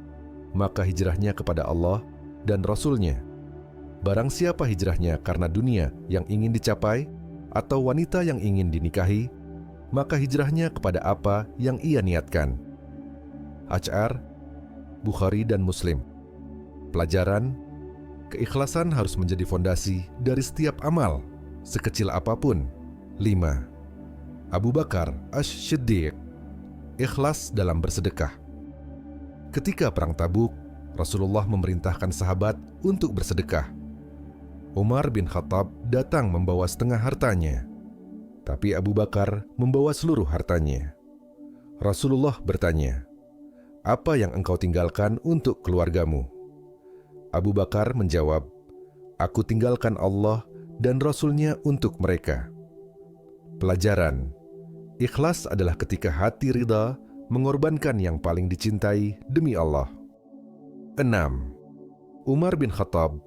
maka hijrahnya kepada Allah dan Rasul-Nya. Barang siapa hijrahnya karena dunia yang ingin dicapai atau wanita yang ingin dinikahi, maka hijrahnya kepada apa yang ia niatkan." HR, Bukhari dan Muslim. Pelajaran, keikhlasan harus menjadi fondasi dari setiap amal, sekecil apapun. 5. Abu Bakar Asy-Syiddiq. Ikhlas dalam bersedekah. Ketika perang Tabuk, Rasulullah memerintahkan sahabat untuk bersedekah. Umar bin Khattab datang membawa setengah hartanya, tapi Abu Bakar membawa seluruh hartanya. Rasulullah bertanya, "Apa yang engkau tinggalkan untuk keluargamu?" Abu Bakar menjawab, "Aku tinggalkan Allah dan Rasul-Nya untuk mereka." Pelajaran, ikhlas adalah ketika hati ridha mengorbankan yang paling dicintai demi Allah. 6. Umar bin Khattab.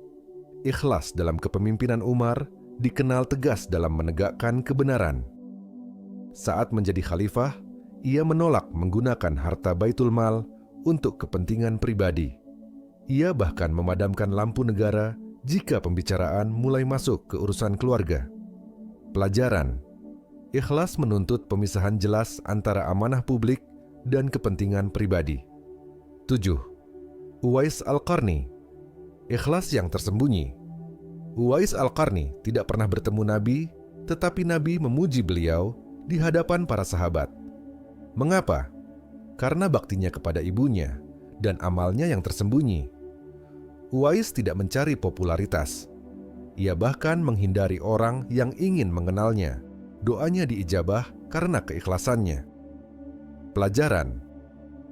Ikhlas dalam kepemimpinan Umar dikenal tegas dalam menegakkan kebenaran. Saat menjadi khalifah, ia menolak menggunakan harta Baitul Mal untuk kepentingan pribadi. Ia bahkan memadamkan lampu negara jika pembicaraan mulai masuk ke urusan keluarga. Pelajaran, ikhlas menuntut pemisahan jelas antara amanah publik dan kepentingan pribadi. 7. Uwais Al-Qarni. Ikhlas yang tersembunyi. Uwais Al-Qarni tidak pernah bertemu Nabi, tetapi Nabi memuji beliau di hadapan para sahabat. Mengapa? Karena baktinya kepada ibunya dan amalnya yang tersembunyi. Uwais tidak mencari popularitas. Ia bahkan menghindari orang yang ingin mengenalnya. Doanya diijabah karena keikhlasannya. Pelajaran,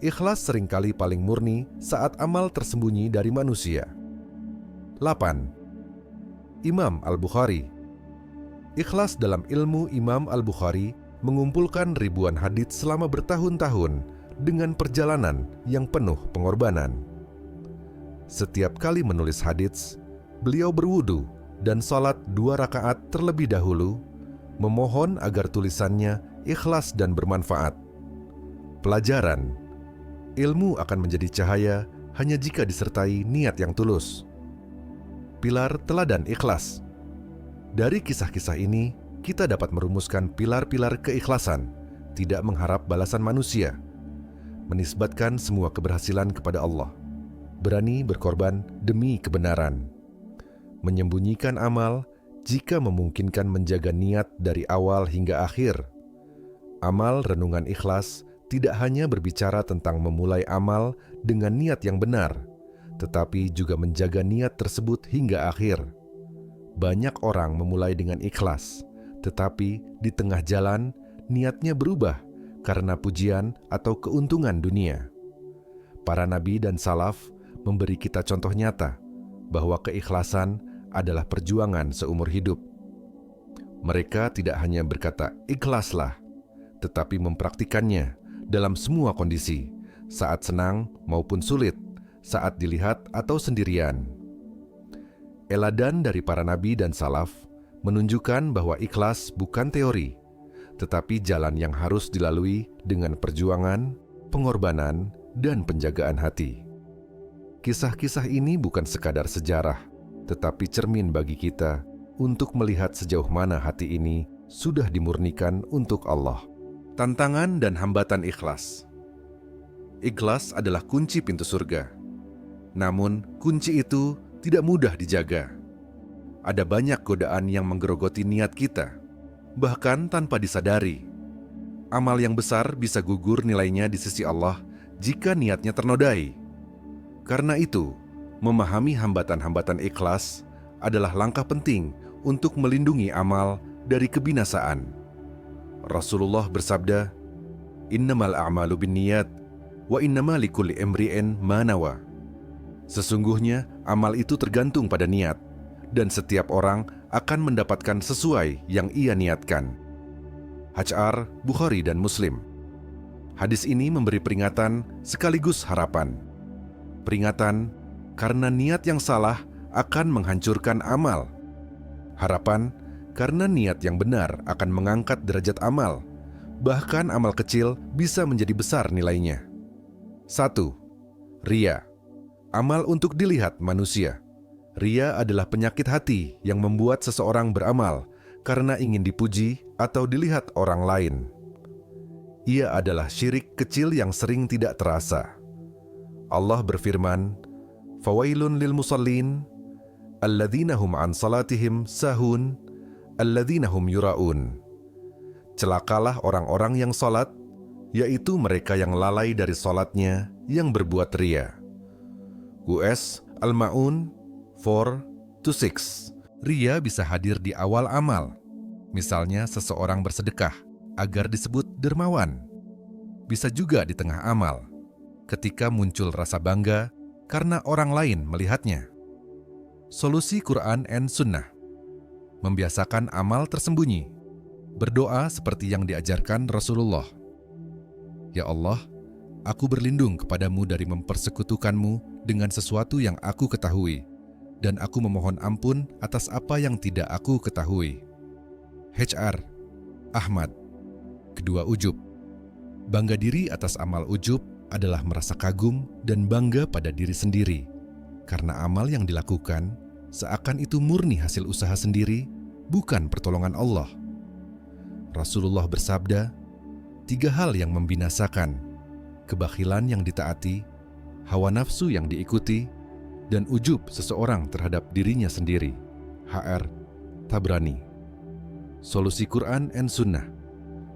ikhlas seringkali paling murni saat amal tersembunyi dari manusia. 8. Imam Al-Bukhari. Ikhlas dalam ilmu Imam Al-Bukhari mengumpulkan ribuan hadits selama bertahun-tahun dengan perjalanan yang penuh pengorbanan. Setiap kali menulis hadits, beliau berwudu dan salat 2 rakaat terlebih dahulu, memohon agar tulisannya ikhlas dan bermanfaat. Pelajaran, ilmu akan menjadi cahaya hanya jika disertai niat yang tulus. Pilar teladan ikhlas. Dari kisah-kisah ini, kita dapat merumuskan pilar-pilar keikhlasan, tidak mengharap balasan manusia, menisbatkan semua keberhasilan kepada Allah, berani berkorban demi kebenaran, menyembunyikan amal jika memungkinkan menjaga niat dari awal hingga akhir. Amal renungan ikhlas tidak hanya berbicara tentang memulai amal dengan niat yang benar, tetapi juga menjaga niat tersebut hingga akhir. Banyak orang memulai dengan ikhlas, tetapi di tengah jalan niatnya berubah karena pujian atau keuntungan dunia. Para nabi dan salaf memberi kita contoh nyata bahwa keikhlasan adalah perjuangan seumur hidup. Mereka tidak hanya berkata ikhlaslah, tetapi mempraktikannya dalam semua kondisi, saat senang maupun sulit, saat dilihat atau sendirian. Eladan dari para nabi dan salaf menunjukkan bahwa ikhlas bukan teori, tetapi jalan yang harus dilalui dengan perjuangan, pengorbanan, dan penjagaan hati. Kisah-kisah ini bukan sekadar sejarah, tetapi cermin bagi kita untuk melihat sejauh mana hati ini sudah dimurnikan untuk Allah. Tantangan dan hambatan ikhlas. Ikhlas adalah kunci pintu surga. Namun, kunci itu tidak mudah dijaga. Ada banyak godaan yang menggerogoti niat kita, bahkan tanpa disadari. Amal yang besar bisa gugur nilainya di sisi Allah jika niatnya ternodai. Karena itu, memahami hambatan-hambatan ikhlas adalah langkah penting untuk melindungi amal dari kebinasaan. Rasulullah bersabda, "Innamal a'malu binniyat, wa innama likulli imri'in ma nawa." Sesungguhnya amal itu tergantung pada niat, dan setiap orang akan mendapatkan sesuai yang ia niatkan. H.R. Bukhari dan Muslim. Hadis ini memberi peringatan sekaligus harapan. Peringatan karena niat yang salah akan menghancurkan amal. Harapan karena niat yang benar akan mengangkat derajat amal. Bahkan amal kecil bisa menjadi besar nilainya. 1. Riya. Amal untuk dilihat manusia. Riya adalah penyakit hati yang membuat seseorang beramal karena ingin dipuji atau dilihat orang lain. Ia adalah syirik kecil yang sering tidak terasa. Allah berfirman, "Fawailun lil musallin, alladzina hum an salatihim sahun, alladzina hum yura'un." Celakalah orang-orang yang salat, yaitu mereka yang lalai dari salatnya yang berbuat riya. US Al-Ma'un 4-6. Riya bisa hadir di awal amal. Misalnya seseorang bersedekah agar disebut dermawan. Bisa juga di tengah amal, ketika muncul rasa bangga karena orang lain melihatnya. Solusi Quran and Sunnah. Membiasakan amal tersembunyi. Berdoa seperti yang diajarkan Rasulullah. Ya Allah, aku berlindung kepadamu dari mempersekutukanmu dengan sesuatu yang aku ketahui, dan aku memohon ampun atas apa yang tidak aku ketahui. H.R. Ahmad. Kedua, ujub. Bangga diri atas amal ujub adalah merasa kagum dan bangga pada diri sendiri, karena amal yang dilakukan seakan itu murni hasil usaha sendiri, bukan pertolongan Allah. Rasulullah bersabda, 3 hal yang membinasakan: kebakhilan yang ditaati, hawa nafsu yang diikuti, dan ujub seseorang terhadap dirinya sendiri. H.R. Tabrani. Solusi Quran and Sunnah.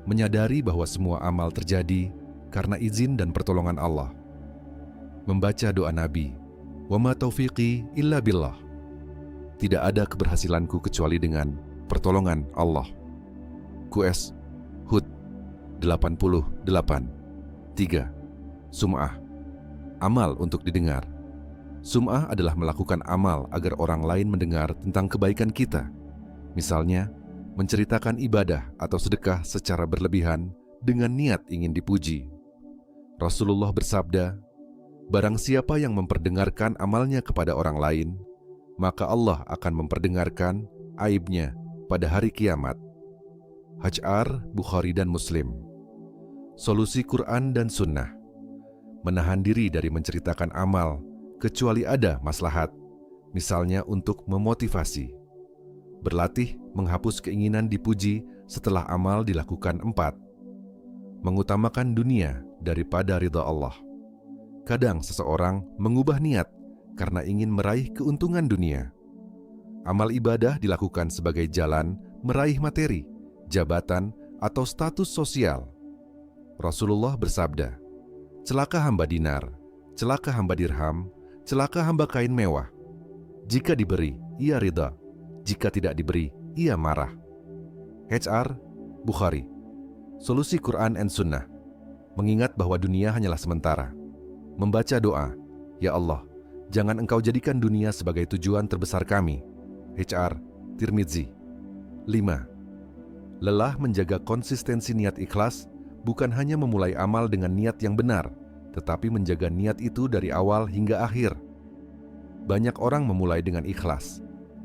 Menyadari bahwa semua amal terjadi karena izin dan pertolongan Allah. Membaca doa Nabi, "Wa ma taufiqi illa billah." Tidak ada keberhasilanku kecuali dengan pertolongan Allah. QS Hud 88. 3. Sum'ah. Amal untuk didengar. Sum'ah adalah melakukan amal agar orang lain mendengar tentang kebaikan kita. Misalnya, menceritakan ibadah atau sedekah secara berlebihan dengan niat ingin dipuji. Rasulullah bersabda, "Barang siapa yang memperdengarkan amalnya kepada orang lain, maka Allah akan memperdengarkan aibnya pada hari kiamat." H.R. Bukhari dan Muslim. Solusi Quran dan Sunnah. Menahan diri dari menceritakan amal, kecuali ada maslahat, misalnya untuk memotivasi. Berlatih menghapus keinginan dipuji setelah amal dilakukan. 4. Mengutamakan dunia daripada ridha Allah. Kadang seseorang mengubah niat karena ingin meraih keuntungan dunia. Amal ibadah dilakukan sebagai jalan meraih materi, jabatan, atau status sosial. Rasulullah bersabda, "Celaka hamba dinar, celaka hamba dirham, celaka hamba kain mewah. Jika diberi, ia ridha. Jika tidak diberi, ia marah." H.R. Bukhari. Solusi Quran and Sunnah. Mengingat bahwa dunia hanyalah sementara. Membaca doa, "Ya Allah, jangan Engkau jadikan dunia sebagai tujuan terbesar kami." H.R. Tirmidzi. 5. Lelah menjaga konsistensi niat ikhlas bukan hanya memulai amal dengan niat yang benar, tetapi menjaga niat itu dari awal hingga akhir. Banyak orang memulai dengan ikhlas,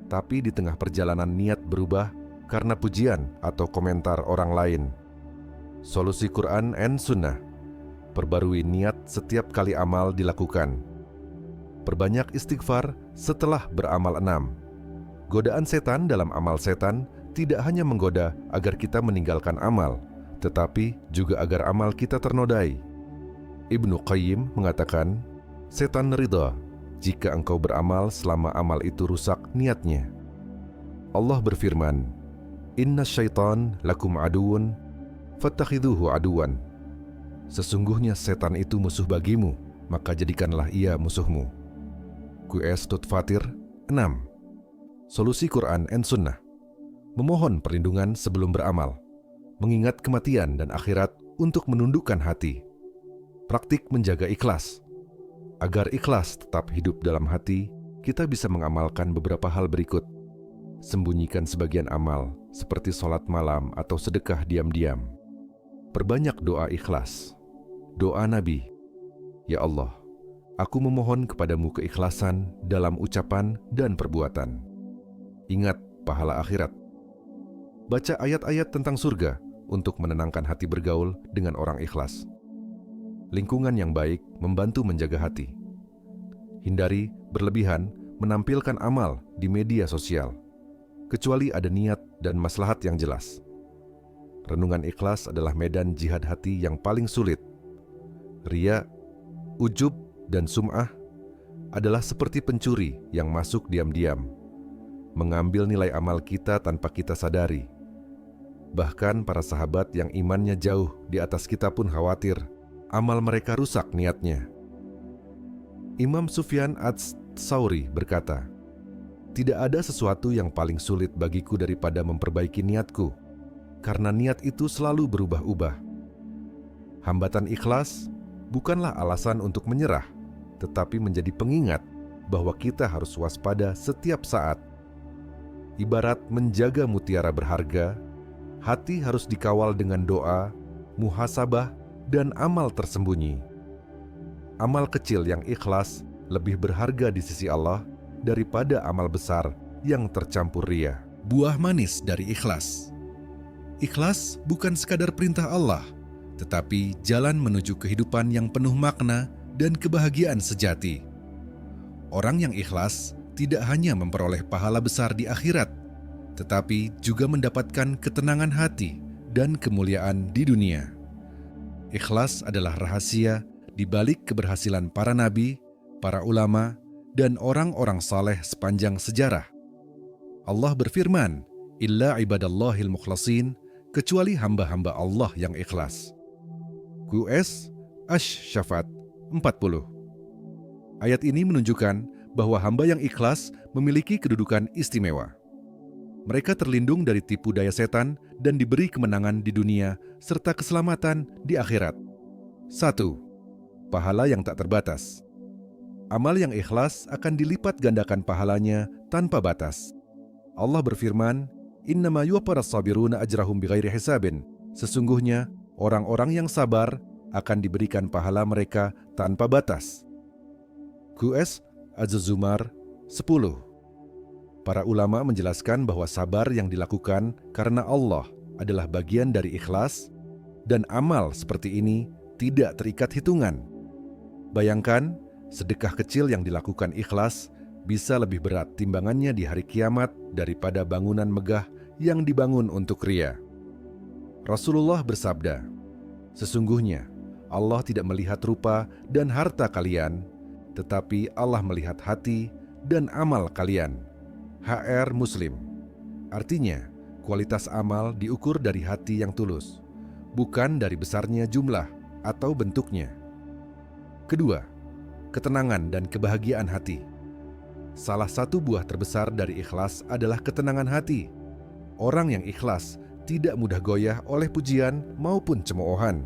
tapi di tengah perjalanan niat berubah karena pujian atau komentar orang lain. Solusi Quran and Sunnah. Perbarui niat setiap kali amal dilakukan. Perbanyak istighfar setelah beramal 6. Godaan setan dalam amal setan tidak hanya menggoda agar kita meninggalkan amal, tetapi juga agar amal kita ternodai. Ibnu Qayyim mengatakan, setan ridha jika engkau beramal selama amal itu rusak niatnya. Allah berfirman, Inna syaitan lakum aduun, fattakhidhuhu aduan. Sesungguhnya setan itu musuh bagimu, maka jadikanlah ia musuhmu. QS Fatir 6. Solusi Quran and Sunnah. Memohon perlindungan sebelum beramal, mengingat kematian dan akhirat untuk menundukkan hati. Praktik menjaga ikhlas. Agar ikhlas tetap hidup dalam hati, kita bisa mengamalkan beberapa hal berikut. Sembunyikan sebagian amal, seperti sholat malam atau sedekah diam-diam. Perbanyak doa ikhlas. Doa Nabi, Ya Allah, aku memohon kepadamu keikhlasan dalam ucapan dan perbuatan. Ingat pahala akhirat. Baca ayat-ayat tentang surga untuk menenangkan hati bergaul dengan orang ikhlas. Lingkungan yang baik membantu menjaga hati. Hindari berlebihan menampilkan amal di media sosial, kecuali ada niat dan maslahat yang jelas. Renungan ikhlas adalah medan jihad hati yang paling sulit. Riya, ujub, dan sum'ah adalah seperti pencuri yang masuk diam-diam, mengambil nilai amal kita tanpa kita sadari. Bahkan para sahabat yang imannya jauh di atas kita pun khawatir amal mereka rusak niatnya. Imam Sufyan Ats-Tsauri berkata, tidak ada sesuatu yang paling sulit bagiku daripada memperbaiki niatku, karena niat itu selalu berubah-ubah. Hambatan ikhlas bukanlah alasan untuk menyerah, tetapi menjadi pengingat bahwa kita harus waspada setiap saat. Ibarat menjaga mutiara berharga, hati harus dikawal dengan doa, muhasabah, dan amal tersembunyi. Amal kecil yang ikhlas lebih berharga di sisi Allah daripada amal besar yang tercampur riya. Buah manis dari ikhlas. Ikhlas bukan sekadar perintah Allah, tetapi jalan menuju kehidupan yang penuh makna dan kebahagiaan sejati. Orang yang ikhlas tidak hanya memperoleh pahala besar di akhirat, tetapi juga mendapatkan ketenangan hati dan kemuliaan di dunia. Ikhlas adalah rahasia di balik keberhasilan para nabi, para ulama, dan orang-orang saleh sepanjang sejarah. Allah berfirman, "Illa ibadallahil mukhlasin," kecuali hamba-hamba Allah yang ikhlas. QS Asy-Syafat 40. Ayat ini menunjukkan bahwa hamba yang ikhlas memiliki kedudukan istimewa. Mereka terlindung dari tipu daya setan dan diberi kemenangan di dunia serta keselamatan di akhirat. 1. Pahala yang tak terbatas. Amal yang ikhlas akan dilipat gandakan pahalanya tanpa batas. Allah berfirman, "Innama yuwaffaras sabiruna ajrahum bighairi hisabin." Sesungguhnya orang-orang yang sabar akan diberikan pahala mereka tanpa batas. QS Az-Zumar 10. Para ulama menjelaskan bahwa sabar yang dilakukan karena Allah adalah bagian dari ikhlas, dan amal seperti ini tidak terikat hitungan. Bayangkan, sedekah kecil yang dilakukan ikhlas bisa lebih berat timbangannya di hari kiamat daripada bangunan megah yang dibangun untuk riya. Rasulullah bersabda, "Sesungguhnya Allah tidak melihat rupa dan harta kalian, tetapi Allah melihat hati dan amal kalian." HR Muslim. Artinya, kualitas amal diukur dari hati yang tulus, bukan dari besarnya jumlah atau bentuknya. Kedua, ketenangan dan kebahagiaan hati. Salah satu buah terbesar dari ikhlas adalah ketenangan hati. Orang yang ikhlas tidak mudah goyah oleh pujian maupun cemoohan.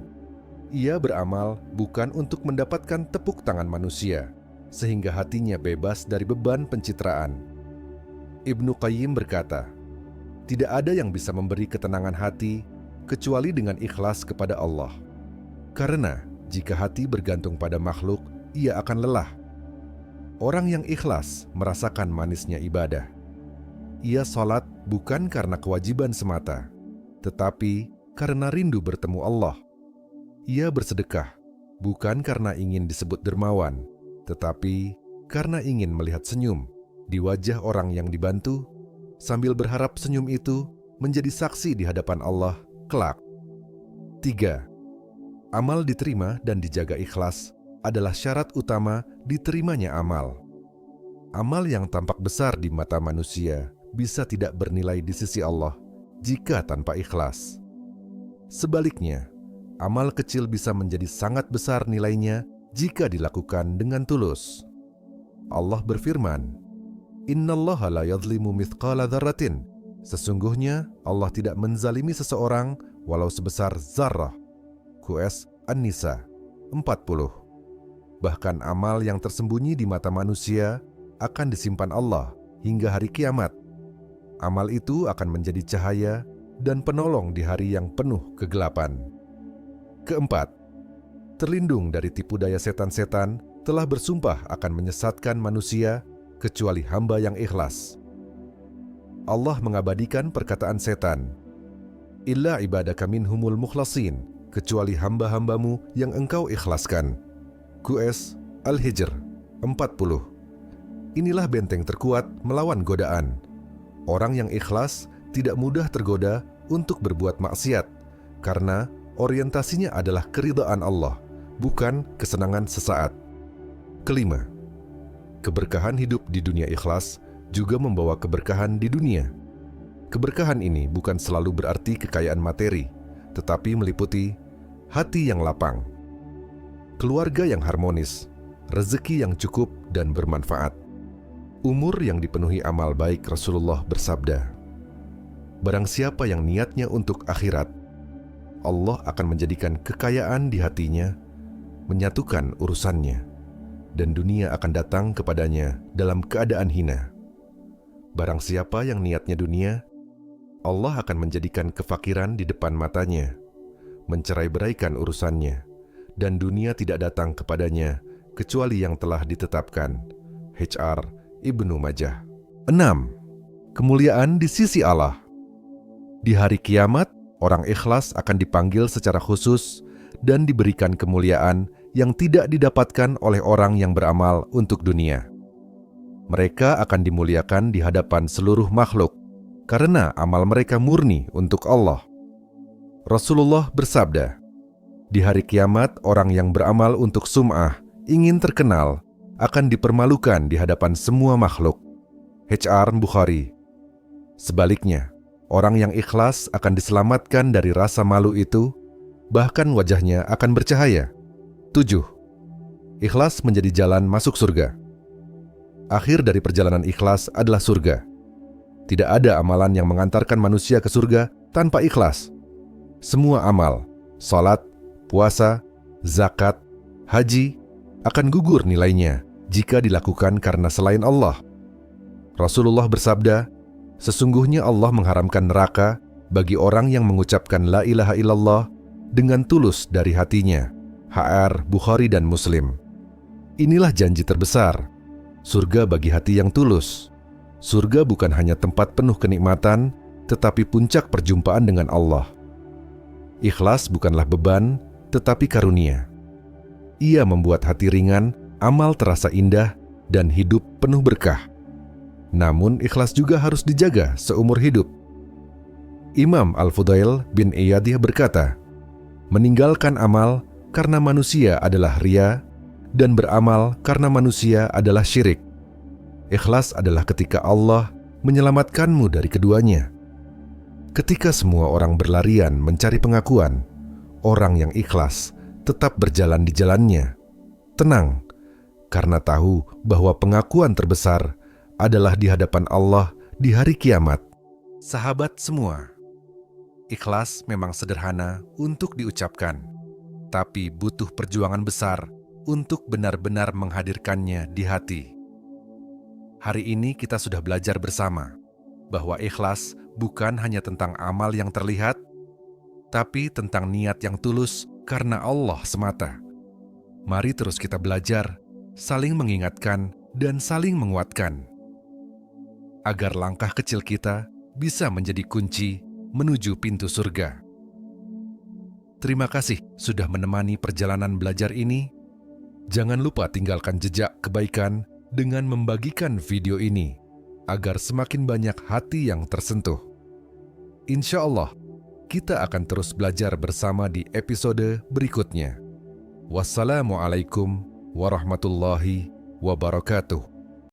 Ia beramal bukan untuk mendapatkan tepuk tangan manusia, sehingga hatinya bebas dari beban pencitraan. Ibnu Qayyim berkata, tidak ada yang bisa memberi ketenangan hati kecuali dengan ikhlas kepada Allah. Karena jika hati bergantung pada makhluk, ia akan lelah. Orang yang ikhlas merasakan manisnya ibadah. Ia salat bukan karena kewajiban semata, tetapi karena rindu bertemu Allah. Ia bersedekah bukan karena ingin disebut dermawan, tetapi karena ingin melihat senyum di wajah orang yang dibantu, sambil berharap senyum itu menjadi saksi di hadapan Allah kelak. 3. Amal diterima dan dijaga ikhlas adalah syarat utama diterimanya amal. Amal yang tampak besar di mata manusia bisa tidak bernilai di sisi Allah jika tanpa ikhlas. Sebaliknya, amal kecil bisa menjadi sangat besar nilainya jika dilakukan dengan tulus. Allah berfirman, "Innallaha la yadhlimu mithqala dzarratin." Sesungguhnya Allah tidak menzalimi seseorang walau sebesar zarrah. QS An-Nisa 40. Bahkan amal yang tersembunyi di mata manusia akan disimpan Allah hingga hari kiamat. Amal itu akan menjadi cahaya dan penolong di hari yang penuh kegelapan. 4. Terlindung dari tipu daya setan-setan telah bersumpah akan menyesatkan manusia kecuali hamba yang ikhlas. Allah mengabadikan perkataan setan, "Illa ibadaka minhumul mukhlasin," kecuali hamba-hambamu yang engkau ikhlaskan. QS Al-Hijr 40. Inilah benteng terkuat melawan godaan. Orang yang ikhlas tidak mudah tergoda untuk berbuat maksiat, karena orientasinya adalah keridhaan Allah, bukan kesenangan sesaat. 5. Keberkahan hidup di dunia ikhlas juga membawa keberkahan di dunia. Keberkahan ini bukan selalu berarti kekayaan materi, tetapi meliputi hati yang lapang, keluarga yang harmonis, rezeki yang cukup dan bermanfaat, umur yang dipenuhi amal baik. Rasulullah bersabda, "Barang siapa yang niatnya untuk akhirat, Allah akan menjadikan kekayaan di hatinya, menyatukan urusannya, dan dunia akan datang kepadanya dalam keadaan hina. Barang siapa yang niatnya dunia, Allah akan menjadikan kefakiran di depan matanya, mencerai-beraikan urusannya, dan dunia tidak datang kepadanya kecuali yang telah ditetapkan." HR Ibnu Majah. 6. Kemuliaan di sisi Allah. Di hari kiamat, orang ikhlas akan dipanggil secara khusus dan diberikan kemuliaan yang tidak didapatkan oleh orang yang beramal untuk dunia. Mereka akan dimuliakan di hadapan seluruh makhluk karena amal mereka murni untuk Allah. Rasulullah bersabda, "Di hari kiamat, orang yang beramal untuk sum'ah, ingin terkenal, akan dipermalukan di hadapan semua makhluk." HR Bukhari. Sebaliknya, orang yang ikhlas akan diselamatkan dari rasa malu itu, bahkan wajahnya akan bercahaya. 7. Ikhlas menjadi jalan masuk surga. Akhir dari perjalanan ikhlas adalah surga. Tidak ada amalan yang mengantarkan manusia ke surga tanpa ikhlas. Semua amal, salat, puasa, zakat, haji, akan gugur nilainya jika dilakukan karena selain Allah. Rasulullah bersabda, "Sesungguhnya Allah mengharamkan neraka bagi orang yang mengucapkan la ilaha illallah dengan tulus dari hatinya." HR Bukhari dan Muslim. Inilah janji terbesar, surga bagi hati yang tulus. Surga bukan hanya tempat penuh kenikmatan, tetapi puncak perjumpaan dengan Allah. Ikhlas bukanlah beban, tetapi karunia. Ia membuat hati ringan, amal terasa indah, dan hidup penuh berkah. Namun ikhlas juga harus dijaga seumur hidup. Imam Al-Fudail bin Iyadih berkata, "Meninggalkan amal karena manusia adalah riya, dan beramal karena manusia adalah syirik. Ikhlas adalah ketika Allah menyelamatkanmu dari keduanya." Ketika semua orang berlarian mencari pengakuan, orang yang ikhlas tetap berjalan di jalannya. Tenang, karena tahu bahwa pengakuan terbesar adalah di hadapan Allah di hari kiamat. Sahabat semua, ikhlas memang sederhana untuk diucapkan, tapi butuh perjuangan besar untuk benar-benar menghadirkannya di hati. Hari ini kita sudah belajar bersama bahwa ikhlas bukan hanya tentang amal yang terlihat, tapi tentang niat yang tulus karena Allah semata. Mari terus kita belajar, saling mengingatkan, dan saling menguatkan, agar langkah kecil kita bisa menjadi kunci menuju pintu surga. Terima kasih sudah menemani perjalanan belajar ini. Jangan lupa tinggalkan jejak kebaikan dengan membagikan video ini agar semakin banyak hati yang tersentuh. Insya Allah, kita akan terus belajar bersama di episode berikutnya. Wassalamualaikum warahmatullahi wabarakatuh.